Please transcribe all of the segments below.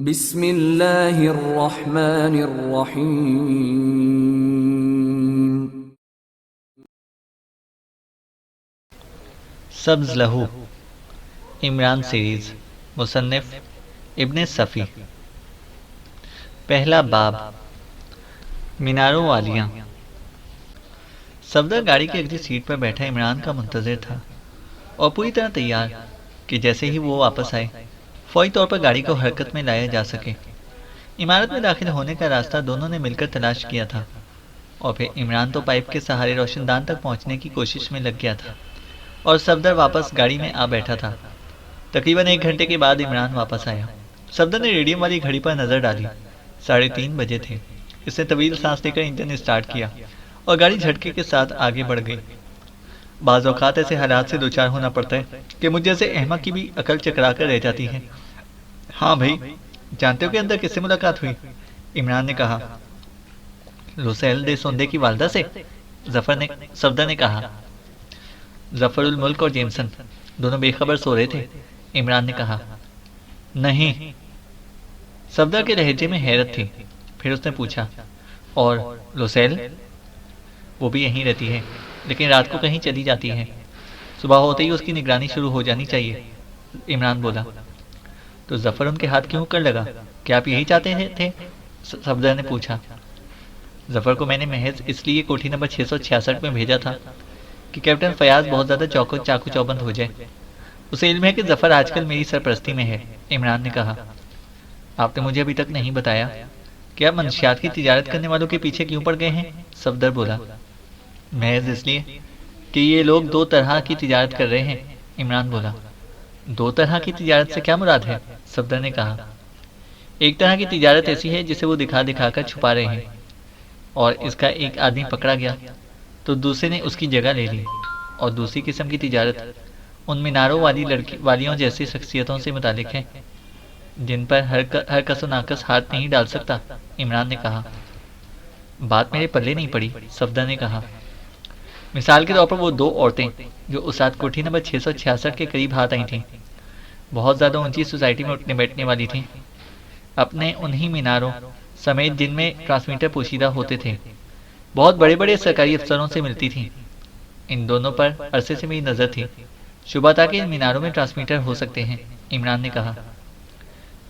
बिस्मिल्लाहिर्रहमानिर्रहीम। सब्ज़ लहू इमरान सीरीज़ मुसन्निफ़ इब्न सफ़ी। पहला बाब मीनारों वालियाँ। सफदर गाड़ी की अगली सीट पर बैठा इमरान का मुंतज़िर था और पूरी तरह तैयार कि जैसे ही वो वापस आए फौरी तौर पर गाड़ी को हरकत में लाया जा सके। इमारत में दाखिल होने का रास्ता दोनों ने मिलकर तलाश किया था और फिर इमरान तो पाइप के सहारे रोशनदान तक पहुंचने की कोशिश में लग गया था और सफदर वापस गाड़ी में आ बैठा था। तकरीबन 1 घंटे के बाद इमरान वापस आया। सफदर ने रेडियम वाली घड़ी पर नज़र डाली। 3:30 बजे थे। इसने तवील सांस लेकर इंजन स्टार्ट किया और गाड़ी झटके के साथ आगे बढ़ गई। बाज़ औक़ात ऐसे हालात से दो चार होना पड़ता है कि मुझ जैसे अहमक की भी अकल चकरा कर रह जाती है। हाँ भाई, जानते हो कि अंदर किससे मुलाकात हुई? इमरान ने कहा। रुसैल दे सोंदे की वालदा से, सफदर ने कहा। जफरुल मुल्क और जेमसन दोनों बेखबर सो रहे थे। इमरान ने कहा। नहीं। सफदर के लहजे में हैरत थी। फिर उसने पूछा, और लुसैल? वो भी यहीं रहती है, लेकिन रात को कहीं चली जाती है। सुबह होते ही उसकी निगरानी शुरू हो जानी चाहिए। इमरान बोला। तो जफर उनके हाथ क्यों कर लगा? क्या आप यही चाहते थे? सफदर ने पूछा। जफर को मैंने महज इसलिए कोठी नंबर 666 में भेजा था कि कैप्टन फयाज बहुत ज़्यादा चाकू चौबंद हो जाए। उसे इल्म है कि जफर आजकल मेरी सरपरस्ती में है। इमरान ने कहा। आपने मुझे अभी तक नहीं बताया कि आप मंशियात की तिजारत करने वालों के पीछे क्यों पड़ गए हैं? सफदर बोला। महज इसलिए कि ये लोग 2 तरह की तिजारत कर रहे हैं। इमरान बोला। 2 तरह की तिजारत से क्या मुराद है? सफदर ने कहा। एक तरह की तिजारत ऐसी है जिसे वो दिखा दिखा कर छुपा रहे हैं, और इसका एक आदमी पकड़ा गया तो दूसरे ने उसकी जगह ले ली। और दूसरी किस्म की तिजारत उन मीनारों वालियों जैसी शख्सियतों से मुतालिक है जिन पर हर कस नाकस हाथ नहीं डाल सकता। इमरान ने कहा। बात मेरे पल्ले नहीं पड़ी। सफदर ने कहा। मिसाल के तौर पर वो 2 औरतें जो उस रात कोठी नंबर 666 के करीब हाथ आई थीं, बहुत ज़्यादा ऊंची सोसाइटी में उठने बैठने वाली थीं, अपने उन्हीं मीनारों समेत जिनमें ट्रांसमीटर पोशीदा होते थे, बहुत बड़े बड़े सरकारी अफसरों से मिलती थीं। इन दोनों पर अरसे से मेरी नज़र थी। शुबा था कि इन मीनारों में ट्रांसमीटर हो सकते हैं। इमरान ने कहा।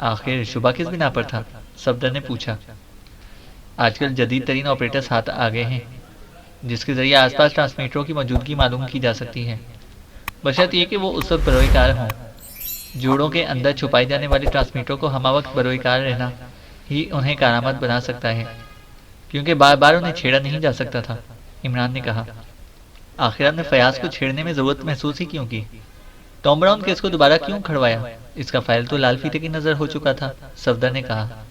आखिर शुबा किस बिना पर था? सफदर ने पूछा। आजकल जदीद तरीन ऑपरेटर्स हाथ आ गए हैं जिसके जरिए आसपास ट्रांसमीटरों की मौजूदगी मालूम की जा सकती है, बशर्त ये कि वो उस वक्त बरोएकार हों। जोड़ों के अंदर छुपाए जाने वाले ट्रांसमीटरों को हमा वक्त बरोएकार रहना ही उन्हें कारामद बना सकता है, क्योंकि बार बार उन्हें छेड़ा नहीं जा सकता था। इमरान ने कहा। आखिर आपने फयाज को छेड़ने में ज़रूरत महसूस ही क्यों की? टॉम ब्राउन केस को दोबारा क्यों खड़वाया? इसका फाइल तो लाल फीते की नज़र हो चुका था। सफदर ने कहा।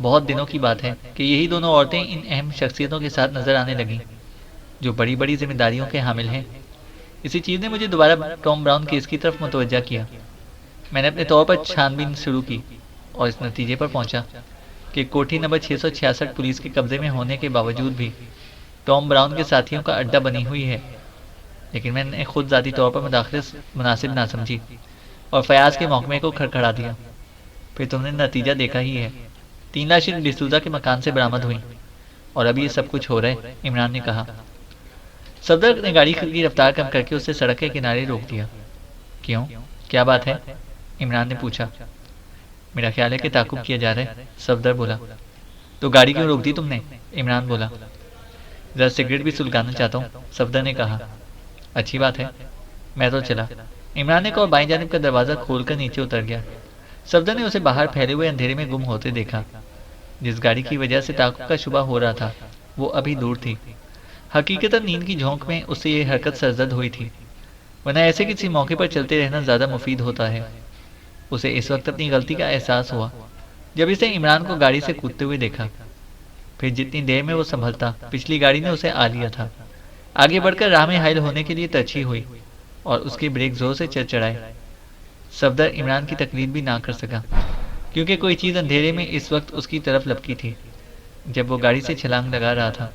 बहुत दिनों की बात है कि यही दोनों औरतें इन अहम शख्सियतों के साथ नजर आने लगीं जो बड़ी बड़ी जिम्मेदारियों के हामिल हैं। इसी चीज़ ने मुझे दोबारा टॉम ब्राउन केस की तरफ मुतवज्जा किया। मैंने अपने तौर पर छानबीन शुरू की और इस नतीजे पर पहुंचा कि कोठी नंबर 666 पुलिस के कब्जे में होने के बावजूद भी टॉम ब्राउन के साथियों का अड्डा बनी हुई है। लेकिन मैंने खुद ज़ाती तौर पर मुदाखलत मुनासिब ना समझी और फयाज के महकमे को खड़खड़ा दिया। फिर तुमने नतीजा देखा ही है। 3 लाशें डिसूजा के मकान से बरामद हुई और अभी ये सब कुछ हो रहा है। इमरान ने कहा। सफदर ने गाड़ी की रफ्तार कम करके उसे सड़क के किनारे रोक दिया। क्यों, क्या बात है? इमरान ने पूछा। मेरा ख्याल है कि ताकुब किया जा रहा है। सफदर बोला। तो गाड़ी क्यों रोक दी तुमने? इमरान बोला। जरा सिगरेट भी सुलगाना चाहता हूँ। सफदर ने कहा। अच्छी बात है, मैं तो चला। इमरान ने कहा और बाईं जानिब का दरवाज़ा खोलकर नीचे उतर गया। सफदर ने उसे बाहर फैले हुए अंधेरे में गुम होते देखा। जिस गाड़ी की वजह से ताकुब का शुबा हो रहा था वो अभी दूर थी। हकीकतन नींद की झोंक में उससे ये हरकत सरजद हुई थी, वरना ऐसे किसी मौके पर चलते रहना ज़्यादा मुफीद होता है। उसे इस वक्त अपनी गलती का एहसास हुआ जब इसने इमरान को गाड़ी से कूदते हुए देखा। फिर जितनी देर में वो संभलता, पिछली गाड़ी ने उसे आ लिया था। आगे बढ़कर राह में हाइल होने के लिए तरछी हुई और उसके ब्रेक जोर से चढ़ाए। सफदर इमरान की तकलीफ भी ना कर सका, क्योंकि कोई चीज़ अंधेरे में इस वक्त उसकी तरफ लपकी थी जब वो गाड़ी से छलांग लगा रहा था,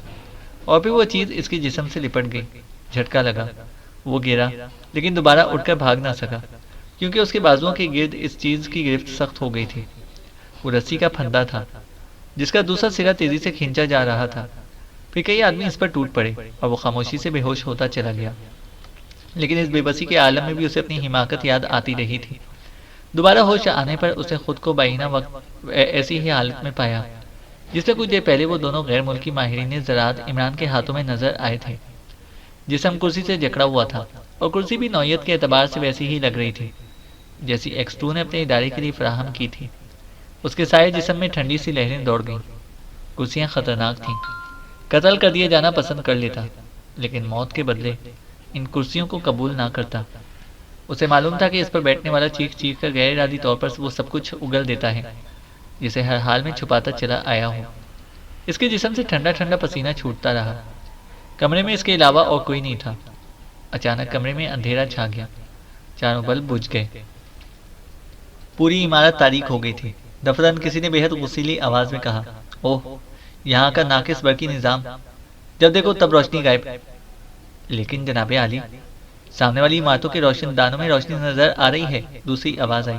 और फिर वो चीज़ इसके जिस्म से लिपट गई। झटका लगा, वो गिरा, लेकिन दोबारा उठकर भाग ना सका, क्योंकि उसके बाजुओं के गिर्द इस चीज़ की गिरफ्त सख्त हो गई थी। वो रस्सी का फंदा था जिसका दूसरा सिरा तेजी से खींचा जा रहा था। फिर कई आदमी इस पर टूट पड़े और वो खामोशी से बेहोश होता चला गया। लेकिन इस बेबसी के आलम में भी उसे अपनी हिमाकत याद आती रही थी। दोबारा होश आने पर उसने खुद को बाइना वक्त ऐसी ही हालत में पाया जिससे कुछ देर पहले वो दोनों गैर मुल्की माहिरीन ज़राअत इमरान के हाथों में नजर आए थे। जिस्म कुर्सी से जकड़ा हुआ था और कुर्सी भी नौयत के एतबार से वैसी ही लग रही थी जैसी एक्स2 ने अपने इदारे के लिए फराहम की थी। उसके साए जिस्म में ठंडी सी लहरें दौड़ गईं। कुर्सियां खतरनाक थीं। कत्ल कर दिया जाना पसंद कर लेता, लेकिन मौत के बदले इन कुर्सियों को कबूल ना करता। उसे मालूम था कि इस पर बैठने वाला चीख चीख कर गैर इरादी तौर पर वो सब कुछ उगल देता है जिसे हर हाल में छुपाता चला आया हो। इसके जिस्म से ठंडा ठंडा पसीना छूटता रहा। कमरे में इसके अलावा और कोई नहीं था। अचानक कमरे में अंधेरा छा गया। चारों बल्ब बुझ गए। पूरी इमारत तारीक हो गई थी। दफरन किसी ने बेहद गुस्सीली आवाज में कहा, ओह, यहाँ का नाकिस बरकी निज़ाम, जब देखो तब रोशनी गायब। लेकिन जनाबे आली, सामने वाली इमारतों के रोशनदानों में रोशनी नजर आ रही है। दूसरी आवाज आई।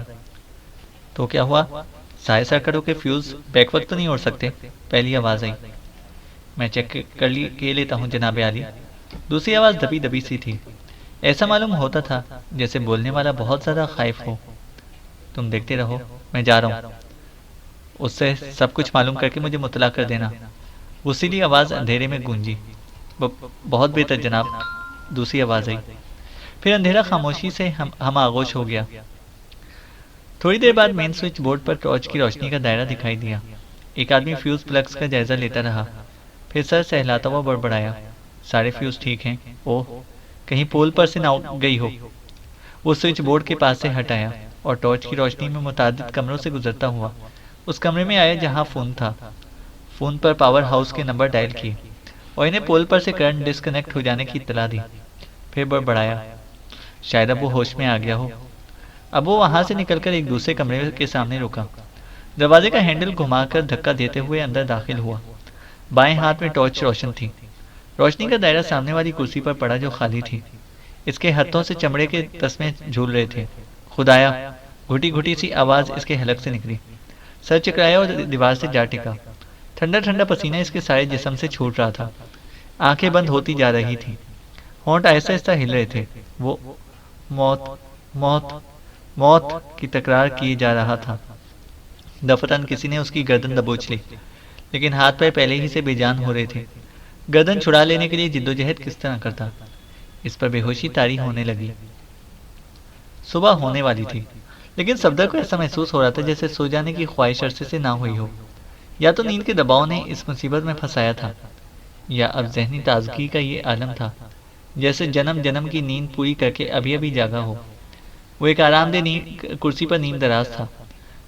तो क्या हुआ? साए सर्किटों के फ्यूज बैक वक्त तो नहीं उड़ सकते? पहली आवाज आई। मैं चेक के लेता हूँ जनाबे आली। दूसरी आवाज दबी दबी सी थी। ऐसा मालूम होता था जैसे बोलने वाला बहुत ज्यादा खौफ हो। तुम देखते रहो, मैं जा रहा हूँ। उससे सब कुछ मालूम करके मुझे मुतला कर देना। गुस्सीली आवाज अंधेरे में गूंजी। बहुत बेहतर जनाब। दूसरी आवाज आई। फिर अंधेरा खामोशी से हम आगोश हो गया। थोड़ी देर बाद मेन स्विच बोर्ड पर टॉर्च की रोशनी का दायरा दिखाई दिया। एक आदमी फ्यूज प्लग्स का जायजा लेता रहा, फिर सर सहलाता हुआ बड़बड़ाया, सारे फ्यूज ठीक हैं। ओह, कहीं पोल पर से ना गई हो। वो स्विच बोर्ड के पास से हटाया और टॉर्च की रोशनी में मुतादिद कमरों से गुजरता हुआ उस कमरे में आया जहाँ फोन था। फोन पर पावर हाउस के नंबर डायल किए और इन्हें पोल पर से करंट डिस्कनेक्ट हो जाने की इत्तला दी। फिर बड़बड़ाया, शायद अब वो होश में आ गया हो। अब वो वहां से निकलकर एक दूसरे कमरे के सामने रुका। दरवाजे का हैंडल घुमाकर धक्का देते हुए अंदर दाखिल हुआ। बाएं हाथ में टॉर्च रोशन थी। रोशनी का दायरा सामने वाली कुर्सी पर पड़ा जो खाली थी। इसके हाथों से चमड़े के तस्मे झूल रहे थे। खुदाया, घुटी घुटी सी आवाज इसके हलक से निकली। सर चकराया और दीवार से जा टिका। ठंडा ठंडा पसीना इसके सारे जिस्म से छूट रहा था। आंखें बंद होती जा रही थी। होंठ आहिस्ता आहिस्ता हिल रहे थे। वो मौत मौत मौत की तकरार किए जा रहा था। दफतन किसी ने उसकी गर्दन दबोच ली, लेकिन हाथ पैर पहले ही से बेजान हो रहे थे। गर्दन छुड़ा लेने के लिए जिद्दोजहद किस तरह करता। इस पर बेहोशी तारी होने लगी। सुबह होने वाली थी, लेकिन सफदर को ऐसा महसूस हो रहा था जैसे सो जाने की ख्वाहिश अरसे से ना हुई हो। या तो नींद के दबाव ने इस मुसीबत में फंसाया था, या अब जहनी ताजगी का ये आलम था जैसे जन्म जन्म की नींद पूरी करके अभी अभी जागा हो। वो एक आरामदेह कुर्सी पर नींद दराज था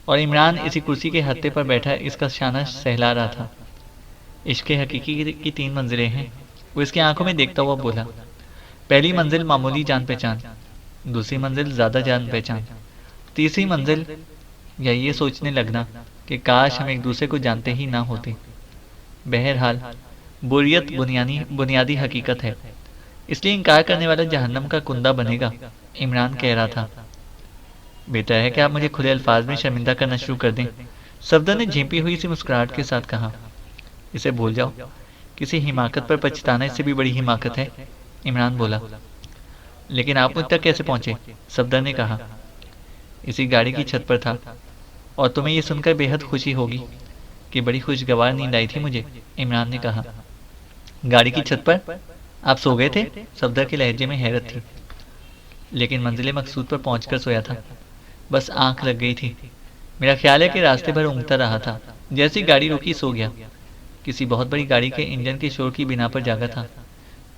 और इमरान इसी कुर्सी के हत्थे पर बैठा इसका शाना सहला रहा था। इश्क हकीकी की 3 मंजिलें हैं, वो इसकी आंखों में देखता हुआ बोला। पहली मंजिल मामूली जान पहचान, दूसरी मंजिल ज्यादा जान पहचान, तीसरी मंजिल या ये सोचने लगना कि काश हम एक दूसरे को जानते ही ना होते। बहरहाल बोरियत बुनियादी हकीकत है, इसलिए इनकार करने वाला जहन्नम का कुंदा बनेगा, इमरान कह रहा था। बेहतर है कि आप मुझे खुले अल्फाज में शर्मिंदा करना शुरू कर दें, सफदर ने झेंपी हुई सी मुस्कुराहट के साथ कहा। इसे भूल जाओ, किसी हिमाकत पर पछताना इससे भी बड़ी हिमाकत है, इमरान बोला। लेकिन आप मुझ तक कैसे पहुंचे? सफदर ने कहा। इसी गाड़ी की छत पर था, और तुम्हें यह सुनकर बेहद खुशी होगी कि बड़ी खुशगवार नींद आई थी मुझे, इमरान ने कहा। गाड़ी की छत पर? आप सो गए थे? सफदर के लहजे में हैरत थी। लेकिन मंजिले मकसूद पर पहुंचकर सोया था, बस आंख लग गई थी। मेरा ख्याल है कि रास्ते भर ऊँघता रहा था। जैसी गाड़ी रुकी सो गया। किसी बहुत बड़ी गाड़ी के इंजन के शोर की बिना पर जागा था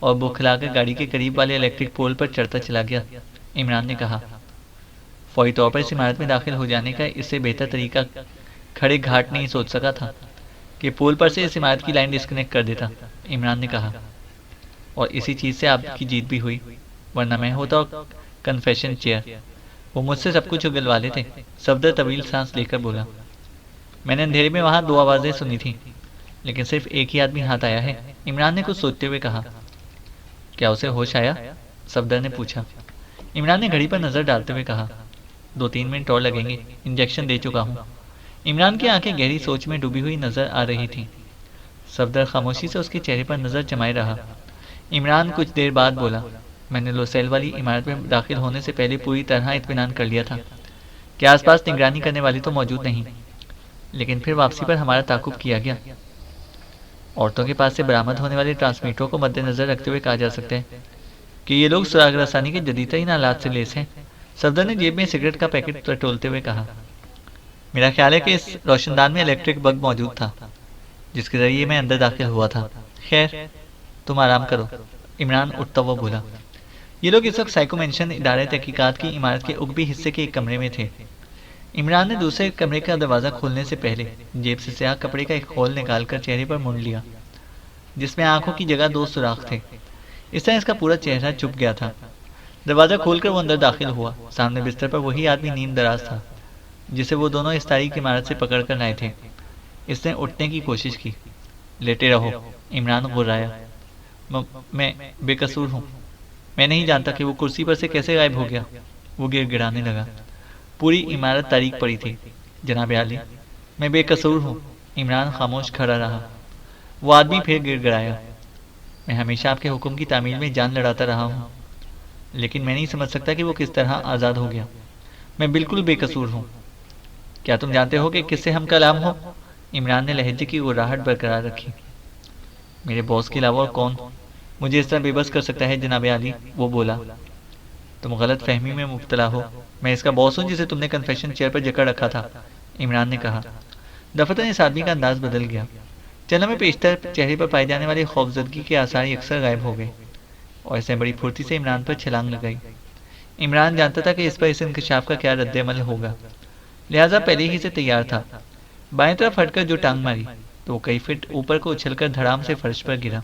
और बौखलाकर गाड़ी के करीब वाले इलेक्ट्रिक पोल पर चढ़ता चला गया, इमरान ने कहा। फौरी तौर पर इस इमारत में दाखिल हो जाने का इससे बेहतर तरीका खड़े घाट नहीं सोच सका था कि पोल पर से इस इमारत की लाइन डिस्कनेक्ट कर देता, इमरान ने कहा। और इसी चीज़ से आपकी जीत भी हुई, वरना मैं होता कन्फेशन चेयर। वो मुझसे सब कुछ उगलवा लेते। सफदर तवील सांस लेकर बोला। मैंने अंधेरे में वहाँ 2 आवाज़ें सुनी थी, लेकिन सिर्फ एक ही आदमी हाथ आया है, इमरान ने कुछ सोचते हुए कहा। क्या उसे होश आया? सफदर ने पूछा। इमरान ने घड़ी पर नजर डालते हुए कहा। 2-3 मिनट और लगेंगे, इंजेक्शन दे चुका हूँ। इमरान की आंखें गहरी सोच में डूबी हुई नजर आ रही थीं। सफदर खामोशी से उसके चेहरे पर नजर जमाए रहा। इमरान कुछ देर बाद बोला, मैंने लोसेल वाली इमारत में दाखिल होने से पहले पूरी तरह इत्मीनान कर लिया था कि आसपास निगरानी करने वाली तो मौजूद नहीं, लेकिन फिर वापसी पर हमारा ताकुब किया गया। औरतों के पास से बरामद होने वाले ट्रांसमीटरों को मद्देनजर रखते हुए कहा जा सकता है कि ये लोग सुराग रसानी के जदीदतरीन आलात से लैस हैं। सफदर ने जेब में सिगरेट का पैकेट टटोलते हुए कहा, मेरा ख्याल है कि इस रोशनदान में इलेक्ट्रिक बल्ब मौजूद था जिसके जरिए मैं अंदर दाखिल हुआ था। खैर, तुम आराम करो। इमरान उठता हुआ बोला। ये लोग इस वक्त साइको मेंशन इदारे तहकीकात की इमारत के उगबी हिस्से के एक कमरे में थे। इमरान ने दूसरे कमरे का दरवाज़ा खोलने से पहले जेब से स्याह कपड़े का एक खोल निकालकर चेहरे पर मुड़ लिया, जिसमें आंखों की जगह दो सुराख थे। इस तरह इसका पूरा चेहरा चुप गया था। दरवाज़ा खोलकर वो अंदर दाखिल हुआ। सामने बिस्तर पर वही आदमी नीम दराज था जिसे वो दोनों इस तारीख इमारत से पकड़ कर लाए थे। इसने उठने की कोशिश की। लेटे रहो, इमरान गुर्राया। मैं बेकसूर हूँ। मैं नहीं जानता कि वो कुर्सी पर से कैसे गायब हो गया। वो गिड़गिड़ाने लगा। पूरी इमारत तारीख पड़ी थी। जनाब आली, मैं बेकसूर हूँ। इमरान खामोश खड़ा रहा। वो आदमी फिर गिड़गिड़ाया। मैं हमेशा आपके हुक्म की तामील में जान लड़ाता रहा हूँ, लेकिन मैं नहीं समझ सकता कि वो किस तरह आज़ाद हो गया। मैं बिल्कुल बेकसूर हूँ। क्या तुम जानते हो कि किससे हम कलाम हो? इमरान ने लहजे की गुर्राहट बरकरार रखी। मेरे बॉस के अलावा और कौन मुझे इस तरह बेबस कर सकता है जनाब आली? वो बोला। तुम गलत फहमी में मुब्तला हो। मैं इसका बॉस हूँ जिसे तुमने कन्फेशन चेयर पर जकड़ रखा था, इमरान ने कहा। दफतन इस आदमी का अंदाज बदल गया। चलने में पेशतर चेहरे पर पाए जाने वाली खौफजदगी के आसार अक्सर गायब हो गए और इसने बड़ी फुर्ती से इमरान पर छलांग लगाई। इमरान जानता था कि इस पर इस इंकशाफ का क्या रद्द-ए-अमल होगा, लिहाजा पहले ही से तैयार था। बाएं तरफ हटकर जो टांग मारी तो वो कई फीट ऊपर को उछलकर धड़ाम से फर्श पर गिरा।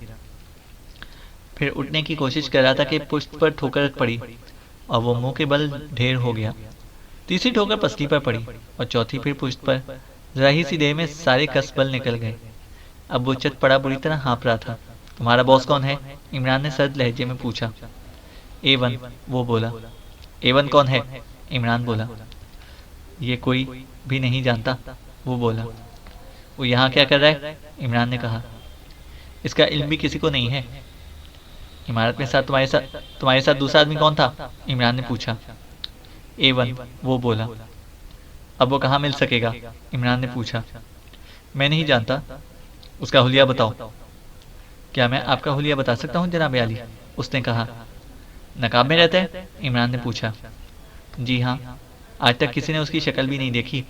फिर उठने की कोशिश कर रहा था कि पुश्त पर ठोकर पड़ी और वो मुंह के बल ढेर हो गया। तीसरी ठोकर पसली पर पड़ी और चौथी फिर पुश्त पर। जरा ही सी देर में सारे कस बल निकल गए। अब वो चत पड़ा बुरी तरह हाँप रहा था। तुम्हारा बॉस कौन है? इमरान ने सर्द लहजे में पूछा। A1, वो बोला। A1 कौन है? इमरान बोला। ये कोई भी नहीं जानता, वो बोला। वो यहाँ क्या कर रहा है? इमरान ने कहा। इसका इल्म भी किसी को नहीं है। इमारत में तुम्हारे साथ दूसरा आदमी कौन था? इमरान ने पूछा। A1, वो बोला। अब वो कहाँ मिल सकेगा? इमरान ने पूछा। मैं नहीं जानता। उसका हुलिया बताओ। क्या मैं आपका हुलिया बता सकता हूँ जनाब आली? उसने कहा। नकाब में रहता है? इमरान ने पूछा। जी हाँ, आज तक किसी ने उसकी शक्ल भी नहीं देखी,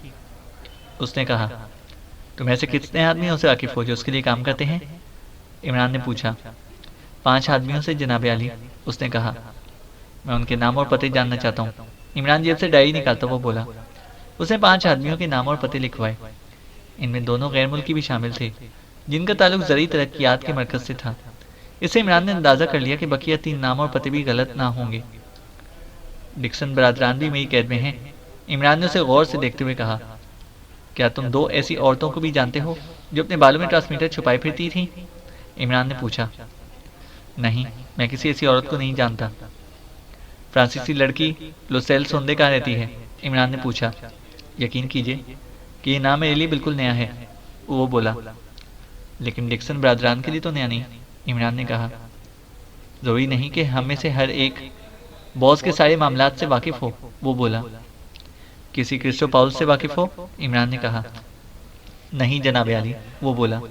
उसने कहा। तुम ऐसे कितने आदमियों से वाकिफ हो जो उसके लिए काम करते हैं? इमरान ने पूछा। 5 आदमियों से जनाब आली, उसने कहा। मैं उनके नाम और पते जानना चाहता हूँ। इमरान जेब से डायरी निकालता हुआ बोला। उसने 5 आदमियों के नाम और पते लिखवाए। इनमें दोनों गैर मुल्की भी शामिल थे जिनका ताल्लुक ज़रूरी तरक्कियात के मरकज़ से था। इससे इमरान ने अंदाज़ा कर लिया कि बकिया 3 नाम और पते भी गलत ना होंगे। डिक्सन बरादरान भी मेरी कैद में हैं। इमरान ने उसे गौर से देखते हुए कहा। क्या तुम 2 ऐसी औरतों को भी जानते हो जो अपने बालों में ट्रांसमीटर छुपाई फिरती थीं? इमरान ने पूछा। नहीं, मैं किसी ऐसी औरत को नहीं जानता। फ्रांसीसी लड़की लोसेल सोंदे कहाँ रहती है? इमरान ने पूछा। यकीन कीजिए कि ये नाम मेरे लिए बिल्कुल नया है, वो बोला। लेकिन डिक्सन बरादरान के लिए तो नया नहीं, इमरान ने कहा। ज़रूरी नहीं कि हम में से हर एक बॉस के सारे मामलात से वाकिफ़ हो, वो बोला। किसी क्रिस्टो पाउल से वाकिफ़ हो? इमरान ने कहा। नहीं जनाब आली, वो बोला।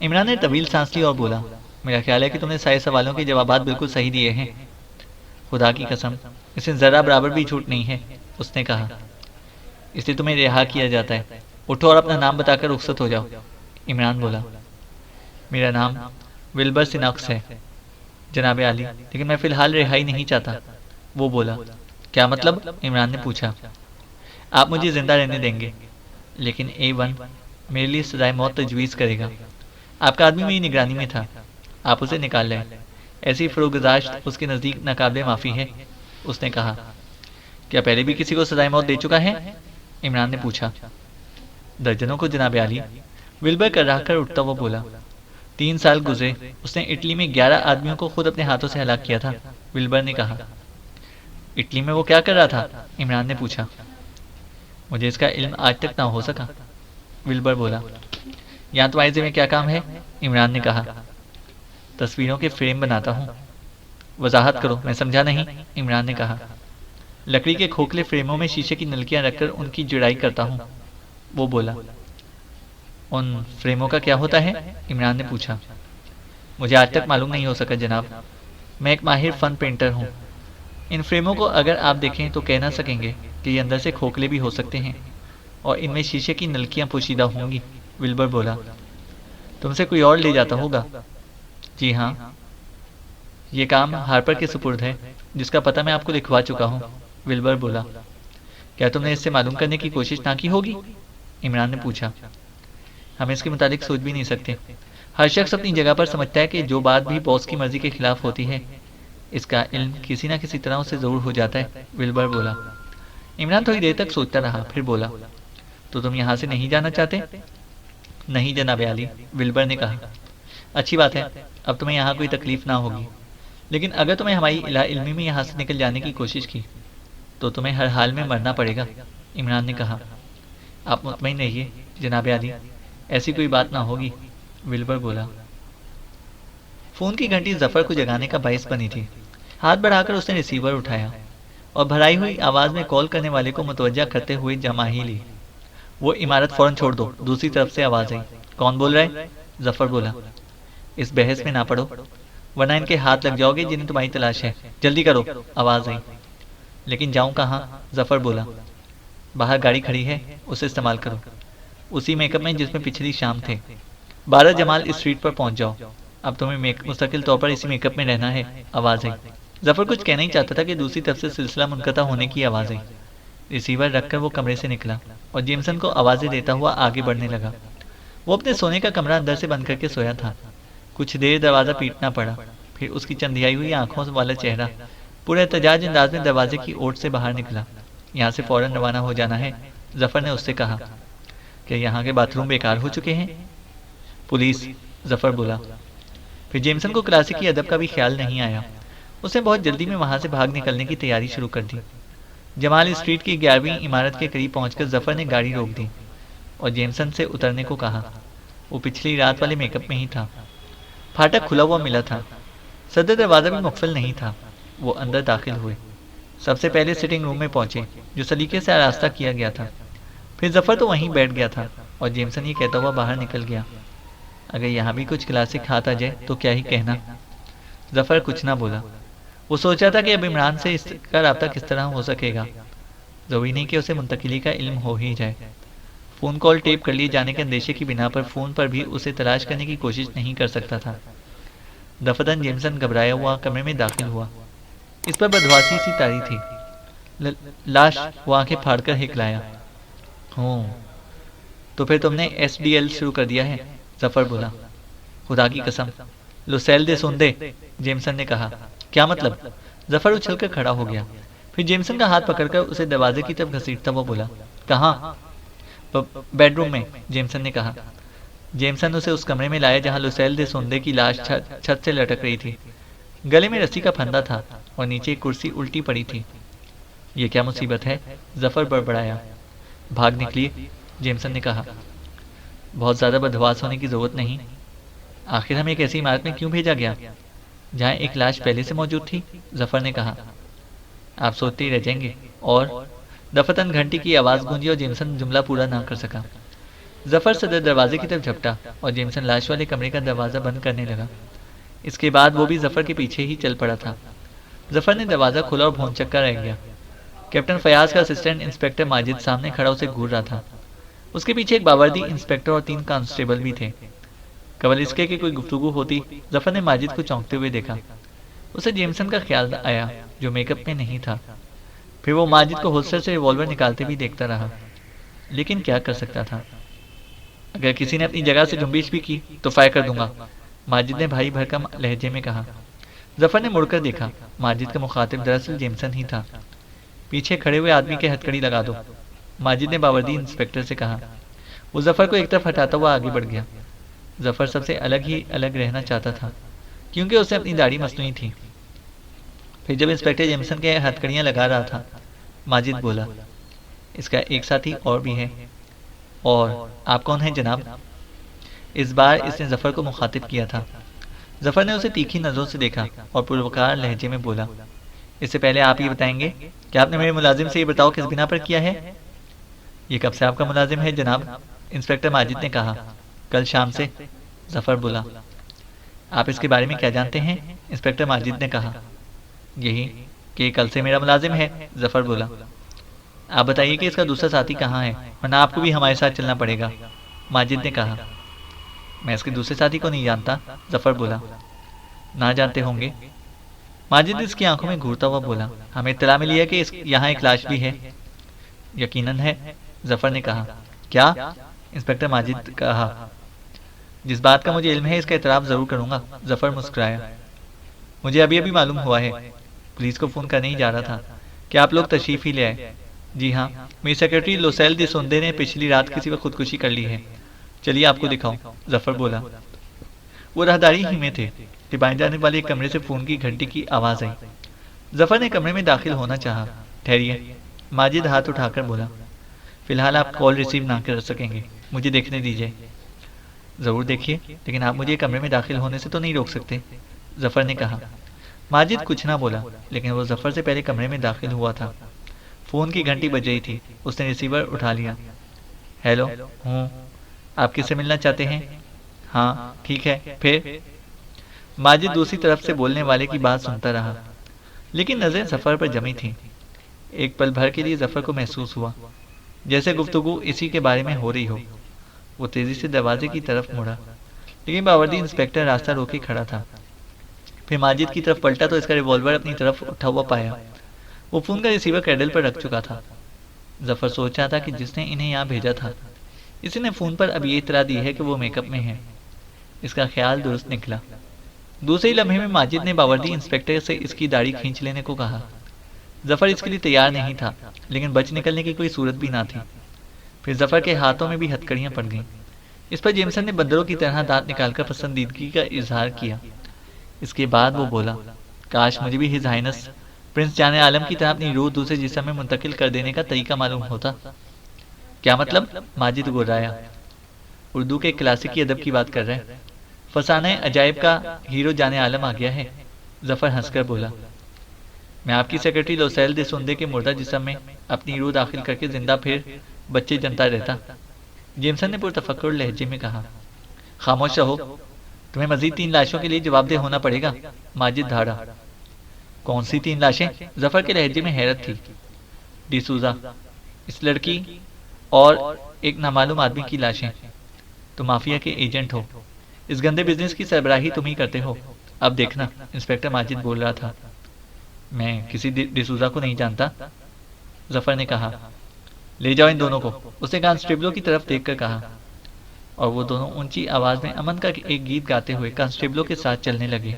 इमरान ने तवील सांस ली और बोला। मेरा ख्याल है कि तुमने सारे सवालों के जवाबात बिल्कुल सही दिए हैं। खुदा की कसम, इसमें ज़रा बराबर भी झूठ नहीं है, उसने कहा। इसलिए तुम्हें रिहा किया जाता है। उठो और अपना नाम बताकर रुखसत हो जाओ, इमरान बोला। मेरा नाम विल्बर सिनॉक्स है जनाब आली, लेकिन मैं फ़िलहाल रिहाई नहीं चाहता, वो बोला। क्या मतलब? इमरान ने पूछा। आप मुझे ज़िंदा रहने देंगे, लेकिन A1 मेरे लिए सजाए मौत तजवीज़ करेगा। आपका आदमी मेरी निगरानी में था, आप उसे निकाल लें। ऐसी फ़रोगज़ाश्त उसके नज़दीक नाकाबिले माफ़ी है, उसने कहा। क्या पहले भी किसी को सजाए मौत दे चुका है? इमरान ने पूछा। दर्जनों को जनाब आली, विल्बर कर्राह कर उठता हुआ बोला। 3 साल गुजरे, उसने इटली में 11 आदमियों को खुद अपने हाथों से हलाक किया था, विल्बर ने कहा। इटली में वो क्या कर रहा था? इमरान ने पूछा। मुझे इसका इल्म आज तक ना हो सका, विल्बर बोला। यहाँ तुम्हारे जिम्मे क्या काम है? इमरान ने कहा। तस्वीरों के फ्रेम बनाता हूँ। वजाहत करो, मैं समझा नहीं, इमरान ने कहा। लकड़ी के खोखले फ्रेमों में शीशे की नलकियां रखकर उनकी जुड़ाई करता हूँ, वो बोला। उन फ्रेमों का क्या होता है? इमरान ने पूछा। मुझे आज तक मालूम नहीं हो सका जनाब, मैं एक माहिर फन पेंटर हूँ। इन फ्रेमों को अगर आप देखें तो कह ना सकेंगे कि ये अंदर से खोखले भी हो सकते हैं और इनमें शीशे की नलकियां पोशीदा होंगी, विल्बर बोला। तुमसे कोई और ले जाता होगा? जी हाँ, ये काम हार्पर के सुपुर्द है, जिसका पता मैं आपको लिखवा चुका हूँ, विल्बर बोला। क्या तुमने इससे मालूम करने की कोशिश ना की होगी? इमरान ने पूछा। हम इसके मुतालिक सोच भी नहीं सकते। हर शख्स अपनी जगह पर समझता है कि जो बात भी बॉस की मर्जी के खिलाफ होती है, इसका इल्म किसी न किसी तरह उसे जरूर हो जाता है, विल्बर बोला। इमरान थोड़ी देर तक सोचता रहा, फिर बोला। तो तुम यहाँ से नहीं जाना चाहते? नहीं जनाब आली, विल्बर ने कहा। अच्छी बात है, अब तुम्हें यहाँ कोई तकलीफ ना होगी। लेकिन अगर तुम्हें हमारी इल्मी में यहाँ से निकल जाने की कोशिश की तो तुम्हें हर हाल में मरना पड़ेगा, इमरान ने कहा। आप मुतमईन रहिए जनाब आली, ऐसी कोई बात ना होगी, विल्बर बोला। फोन की घंटी जफर को जगाने का बायस बनी थी। हाथ बढ़ाकर उसने रिसीवर उठाया और भराई हुई आवाज में कॉल करने वाले को मुतवज्जा करते हुए जमा ही ली। वो इमारत फौरन छोड़ दो, दूसरी तरफ से आवाज आई। कौन बोल रहा है? जफर बोला। इस बहस में ना पड़ो, वरना इनके हाथ लग जाओगे जिन्हें तुम्हारी तलाश है। जल्दी करो, आवाज आई। लेकिन जाऊं कहाँ? जफर बोला। बाहर गाड़ी खड़ी है, उसे इस्तेमाल करो। उसी मेकअप में जिसमें पिछली शाम थे। 12 जमाल स्ट्रीट पर पहुंच जाओ। अब तुम्हें मुस्तकिल तौर पर इसी मेकअप में रहना है, आवाज आई। जफर कुछ कहना ही चाहता था कि दूसरी तरफ से सिलसिला मुनक़ता होने की आवाज आई। रिसीवर रखकर वो कमरे से निकला और जेमसन को आवाजें देता हुआ आगे बढ़ने लगा। वो अपने सोने का कमरा अंदर से बंद करके सोया था। कुछ देर दरवाजा पीटना पड़ा, फिर उसकी चंदियाई हुई आंखों वाला चेहरा पूरे एहतजाज अंदाज में दरवाजे की ओट से बाहर निकला। यहाँ से फौरन रवाना हो जाना है, जफर ने उससे कहा। क्या यहाँ के बाथरूम बेकार हो चुके हैं? पुलिस, जफर बोला। फिर जेमसन को क्लासिकी अदब का भी ख्याल नहीं आया। उसने बहुत जल्दी में वहां से भाग निकलने की तैयारी शुरू कर दी। जमाल स्ट्रीट की 11वीं इमारत के करीब पहुंचकर जफर ने गाड़ी रोक दी और जेमसन से उतरने को कहा। वो पिछली रात वाले मेकअप में ही था। फाटक खुला हुआ मिला था। सदर दरवाजा भी मुकफल नहीं था। वो अंदर दाखिल हुए। सबसे पहले सिटिंग रूम में पहुंचे, जो सलीके से आरास्ता किया गया था। फिर जफर तो वहीं बैठ गया था और जेमसन ये कहता हुआ बाहर निकल गया। अगर यहाँ भी कुछ क्लासिक हाथ आ जाए तो क्या ही कहना। जफर कुछ ना बोला। वो सोचा था कि अब इमरान से इसका राब्ता किस तरह हो सकेगा। जरूरी नहीं कि उसे मुंतकिली का इल्म हो ही जाए। फोन कॉल टेप कर लिए जाने के अंदेशे की बिना पर फोन पर भी उसे तलाश करने की कोशिश नहीं कर सकता था। दफतन जेमसन घबराया हुआ कमरे में दाखिल हुआ। इस पर बदवासी सी तारी थी। लाश, वो आंखें फाड़कर हिकलाया। हो, तो फिर तुमने SDL शुरू कर दिया है, जफर बोला। खुदा की कसम, लुसेल दे सुन दे, जेमसन ने कहा। क्या मतलब? जफर उछलकर खड़ा हो गया। फिर जेमसन का हाथ पकड़कर उसे दरवाजे की तरफ घसीटता हुआ बोला। कहाँ? बेडरूम में, जेमसन ने कहा। जेमसन उसे उस कमरे में लाया जहां लुसेल दे सोंदे की लाश छत से लटक रही थी। गले में रस्सी का फंदा था और नीचे एक कुर्सी उल्टी पड़ी थी। ये क्या मुसीबत है? जफर बड़बड़ाया। भाग निकलिए, जेमसन ने कहा। बहुत ज्यादा बदहवास होने की जरूरत नहीं। आखिर हमें एक ऐसी इमारत में क्यों भेजा गया जहाँ एक लाश पहले से मौजूद थी? जफर ने कहा। आप सोचते ही रह जाएंगे। और दफतन घंटी की आवाज गूंजी और जेमसन जुमला पूरा ना कर सका। जफर सदर दरवाजे की तरफ झपटा और जेमसन लाश वाले कमरे का दरवाजा बंद करने लगा। इसके बाद वो भी जफर के पीछे ही चल पड़ा था। जफर ने दरवाजा खोला और भौंचक्का रह गया। कैप्टन फयाज का असिस्टेंट इंस्पेक्टर माजिद सामने खड़ा उसे घूर रहा था। उसके पीछे एक बावर्दी इंस्पेक्टर और 3 कांस्टेबल भी थे। कबल इसके कि कोई गुफ्तगू होती, जफर ने माजिद को चौंकते हुए देखा। उसे जेमसन का ख्याल आया, जो मेकअप में नहीं था। फिर वो माजिद को होल्स्टर से रिवॉल्वर निकालते भी देखता रहा। लेकिन क्या कर सकता था? अगर किसी ने अपनी जगह से जुम्बिश भी की तो फायर कर दूंगा, माजिद ने भारी भरकम लहजे में कहा। जफर ने मुड़कर देखा। माजिद का मुखातिब दरअसल जेमसन ही था। पीछे खड़े हुए आदमी के हथकड़ी लगा दो, माजिद ने बावर्दी इंस्पेक्टर से कहा। वो जफर को एक तरफ हटाता हुआ आगे बढ़ गया। जफर सबसे अलग ही अलग रहना चाहता था, क्योंकि उसे अपनी दाढ़ी मसनूई थी। फिर जब इंस्पेक्टर जेमसन के हथकड़ियां लगा रहा था, माजिद बोला, इसका एक साथी और भी है। और आप कौन हैं जनाब? इस बार इसने जफर को मुखातिब किया था। जफर ने उसे तीखी नजरों से देखा और पुरवकार लहजे में बोला, इससे पहले आप ये बताएंगे कि आपने मेरे मुलाजिम से ये बर्ताव किस बिना पर किया है? ये कब से आपका मुलाजिम है जनाब? इंस्पेक्टर माजिद ने कहा। कल शाम से, जफर बोला। आप इसके बारे में क्या जानते हैं? इंस्पेक्टर माजिद ने कहा। यही कि कल से मेरा मुलाजिम है, जफर बोला। आप बताइए कि इसका दूसरा साथी कहाँ है, वरना आपको भी हमारे साथ चलना पड़ेगा, माजिद ने कहा। मैं इसके दूसरे साथी को नहीं जानता, जफर बोला। ना जानते होंगे, माजिद इसकी आंखों में घूरता हुआ बोला। हमें इत्तला मिली है कि यहाँ एक लाश भी है। यकीनन है, जफर ने कहा। क्या? इंस्पेक्टर माजिद कहा। जिस बात का मुझे इल्म है इसका इतराफ जरूर करूंगा, जफर मुस्कुराया। मुझे अभी अभी मालूम हुआ है, पुलिस को फोन करने ही जा रहा था कि आप लोग तशरीफ ही ले आए। जी हाँ, मेरी सेक्रेटरी लोसेल दे सोंदे ने पिछली रात किसी वक्त खुदकुशी कर ली है। चलिए आपको दिखाऊं, जफर बोला। वो राहदारी ही में थे कि बाएं जाने वाले एक कमरे से फोन की घंटी की आवाज आई। जफर ने कमरे में दाखिल होना चाहा। ठहरिए, माजिद हाथ उठाकर बोला। फिलहाल आप कॉल रिसीव ना कर सकेंगे, मुझे देखने दीजिए। जरूर देखिए, लेकिन आप मुझे कमरे में दाखिल होने से तो नहीं रोक सकते, जफर ने कहा। माजिद कुछ ना बोला, लेकिन वो जफर से पहले कमरे में दाखिल हुआ था। फोन की घंटी बज रही थी। उसने रिसीवर उठा लिया। हेलो, हूँ। आप किससे मिलना चाहते हैं? हाँ, ठीक है, फिर? माजिद दूसरी तरफ से बोलने वाले की बात सुनता रहा, लेकिन नजरें जफर पर जमी थीं। एक पल भर के लिए जफर को महसूस हुआ जैसे गुफ्तगू इसी के बारे में हो रही हो। वो तेजी से दरवाजे की तरफ मुड़ा, लेकिन बावर्दी इंस्पेक्टर रास्ता रोके खड़ा था। फिर माजिद की तरफ पलटा तो इसका रिवॉल्वर अपनी तरफ उठा हुआ पाया। वो फोन का रिसीवर कैडल पर रख चुका था। जफर सोच रहा था कि जिसने इन्हें यहाँ भेजा था, इसी ने फोन पर अब ये इतला दी है कि वो मेकअप में है। इसका ख्याल दुरुस्त निकला। दूसरे ही लम्हे में माजिद ने बावर्दी इंस्पेक्टर से इसकी दाढ़ी खींच लेने को कहा। जफर इसके लिए तैयार नहीं था, लेकिन बच निकलने की कोई सूरत भी ना थी। फिर जफर के हाथों में भी हथकड़ियां पड़ गईं। इस पर जेमसन ने बंदरों की तरह दांत निकालकर पसंदीदगी का इजहार किया। इसके बाद वो बोला, काश मुझे भी हिज हाइनस प्रिंस जाने आलम की तरह अपनी रूह दूसरे जिस्म में मुंतकिल कर देने का तरीका मालूम होता। क्या मतलब? माजिद गुर्राया। उर्दू के क्लासिकी अदब की बात कर रहे हैं। फसाने अजायब का हीरो जाने आलम आ गया है, जफर हंसकर बोला। मैं आपकी सेक्रेटरी लोसेल दे सोंदे के मुर्दा जिस्म में अपनी रूह दाखिल करके जिंदा फिर बच्चे जनता रहता, जेमसन ने पुरतफक्कुर लहजे में कहा। खामोश रहो, तुम्हें मजीद 3 लाशों के लिए जवाबदेह होना पड़ेगा, माजिद धाड़ा। कौन सी 3 लाशें? जफर के लहजे में हैरत थी। डिसूजा, इस लड़की और एक नामालूम आदमी की लाशें। तुम माफिया के एजेंट हो, इस गंदे बिजनेस की सरबराही तुम ही करते हो। अब देखना, इंस्पेक्टर माजिद बोल रहा था। मैं किसी डिसूजा को नहीं जानता, जफर ने कहा। ले जाओ इन दोनों को, उसने कांस्टेबलों की तरफ देखकर कहा। और वो दोनों ऊंची आवाज में अमन का एक गीत गाते हुए कांस्टेबलों के साथ चलने लगे।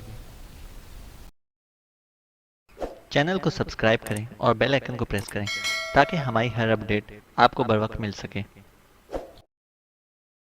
चैनल को सब्सक्राइब करें और बेल आइकन को प्रेस करें ताकि हमारी हर अपडेट आपको बर वक्त मिल सके।